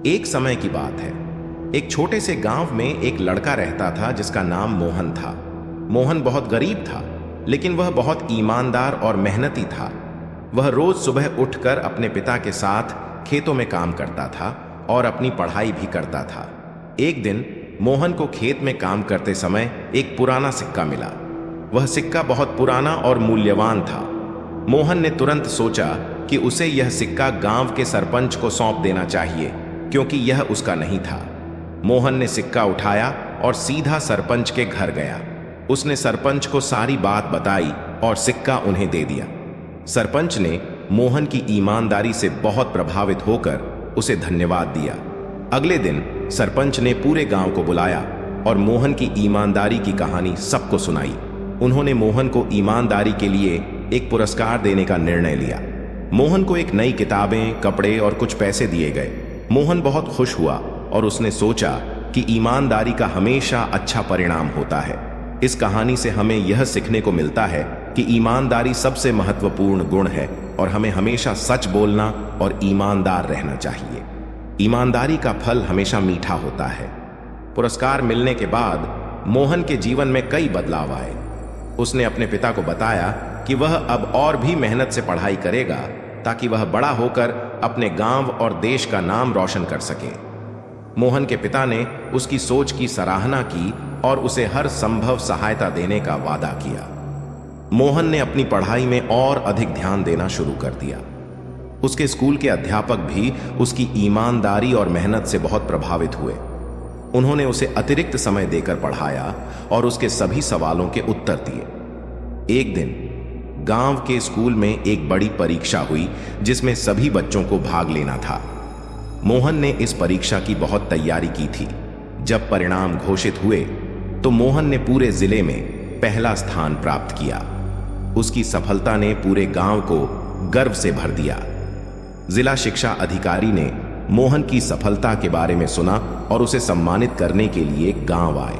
एक समय की बात है। एक छोटे से गांव में एक लड़का रहता था जिसका नाम मोहन था। मोहन बहुत गरीब था, लेकिन वह बहुत ईमानदार और मेहनती था। वह रोज सुबह उठकर अपने पिता के साथ खेतों में काम करता था और अपनी पढ़ाई भी करता था। एक दिन मोहन को खेत में काम करते समय एक पुराना सिक्का मिला। वह सिक्का बहुत पुराना और मूल्यवान था। मोहन ने तुरंत सोचा कि उसे यह सिक्का गांव के सरपंच को सौंप देना चाहिए, क्योंकि यह उसका नहीं था। मोहन ने सिक्का उठाया और सीधा सरपंच के घर गया। उसने सरपंच को सारी बात बताई और सिक्का उन्हें दे दिया। सरपंच ने मोहन की ईमानदारी से बहुत प्रभावित होकर उसे धन्यवाद दिया। अगले दिन सरपंच ने पूरे गांव को बुलाया और मोहन की ईमानदारी की कहानी सबको सुनाई। उन्होंने मोहन को ईमानदारी के लिए एक पुरस्कार देने का निर्णय लिया। मोहन को एक नई किताबें, कपड़े और कुछ पैसे दिए गए। मोहन बहुत खुश हुआ और उसने सोचा कि ईमानदारी का हमेशा अच्छा परिणाम होता है। इस कहानी से हमें यह सीखने को मिलता है कि ईमानदारी सबसे महत्वपूर्ण गुण है और हमें हमेशा सच बोलना और ईमानदार रहना चाहिए। ईमानदारी का फल हमेशा मीठा होता है। पुरस्कार मिलने के बाद मोहन के जीवन में कई बदलाव आए। उसने अपने पिता को बताया कि वह अब और भी मेहनत से पढ़ाई करेगा ताकि वह बड़ा होकर अपने गांव और देश का नाम रोशन कर सके। मोहन के पिता ने उसकी सोच की सराहना की और उसे हर संभव सहायता देने का वादा किया। मोहन ने अपनी पढ़ाई में और अधिक ध्यान देना शुरू कर दिया। उसके स्कूल के अध्यापक भी उसकी ईमानदारी और मेहनत से बहुत प्रभावित हुए। उन्होंने उसे अतिरिक्त समय देकर पढ़ाया और उसके सभी सवालों के उत्तर दिए। एक दिन गांव के स्कूल में एक बड़ी परीक्षा हुई जिसमें सभी बच्चों को भाग लेना था। मोहन ने इस परीक्षा की बहुत तैयारी की थी। जब परिणाम घोषित हुए तो मोहन ने पूरे जिले में पहला स्थान प्राप्त किया। उसकी सफलता ने पूरे गांव को गर्व से भर दिया। जिला शिक्षा अधिकारी ने मोहन की सफलता के बारे में सुना और उसे सम्मानित करने के लिए गांव आए।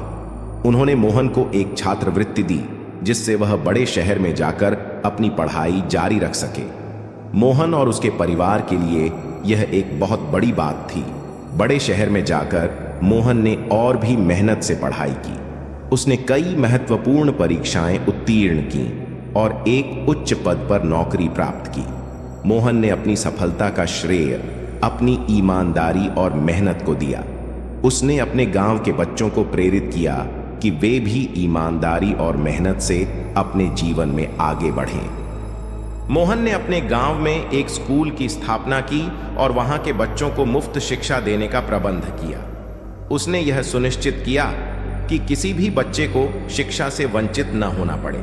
उन्होंने मोहन को एक छात्रवृत्ति दी जिससे वह बड़े शहर में जाकर अपनी पढ़ाई जारी रख सके। मोहन और उसके परिवार के लिए यह एक बहुत बड़ी बात थी। बड़े शहर में जाकर मोहन ने और भी मेहनत से पढ़ाई की। उसने कई महत्वपूर्ण परीक्षाएं उत्तीर्ण की और एक उच्च पद पर नौकरी प्राप्त की। मोहन ने अपनी सफलता का श्रेय अपनी ईमानदारी और मेहनत को दिया। उसने अपने गांव के बच्चों को प्रेरित किया कि वे भी ईमानदारी और मेहनत से अपने जीवन में आगे बढ़ें। मोहन ने अपने गांव में एक स्कूल की स्थापना की और वहां के बच्चों को मुफ्त शिक्षा देने का प्रबंध किया। उसने यह सुनिश्चित किया कि किसी भी बच्चे को शिक्षा से वंचित न होना पड़े।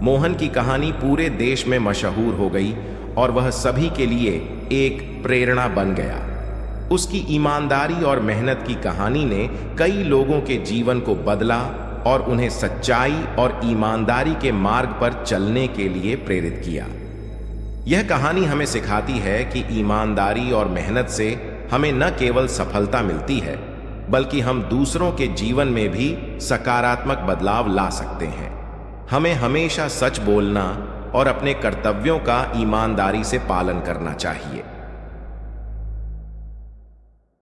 मोहन की कहानी पूरे देश में मशहूर हो गई और वह सभी के लिए एक प्रेरणा बन गया। उसकी ईमानदारी और मेहनत की कहानी ने कई लोगों के जीवन को बदला और उन्हें सच्चाई और ईमानदारी के मार्ग पर चलने के लिए प्रेरित किया। यह कहानी हमें सिखाती है कि ईमानदारी और मेहनत से हमें न केवल सफलता मिलती है, बल्कि हम दूसरों के जीवन में भी सकारात्मक बदलाव ला सकते हैं। हमें हमेशा सच बोलना और अपने कर्तव्यों का ईमानदारी से पालन करना चाहिए।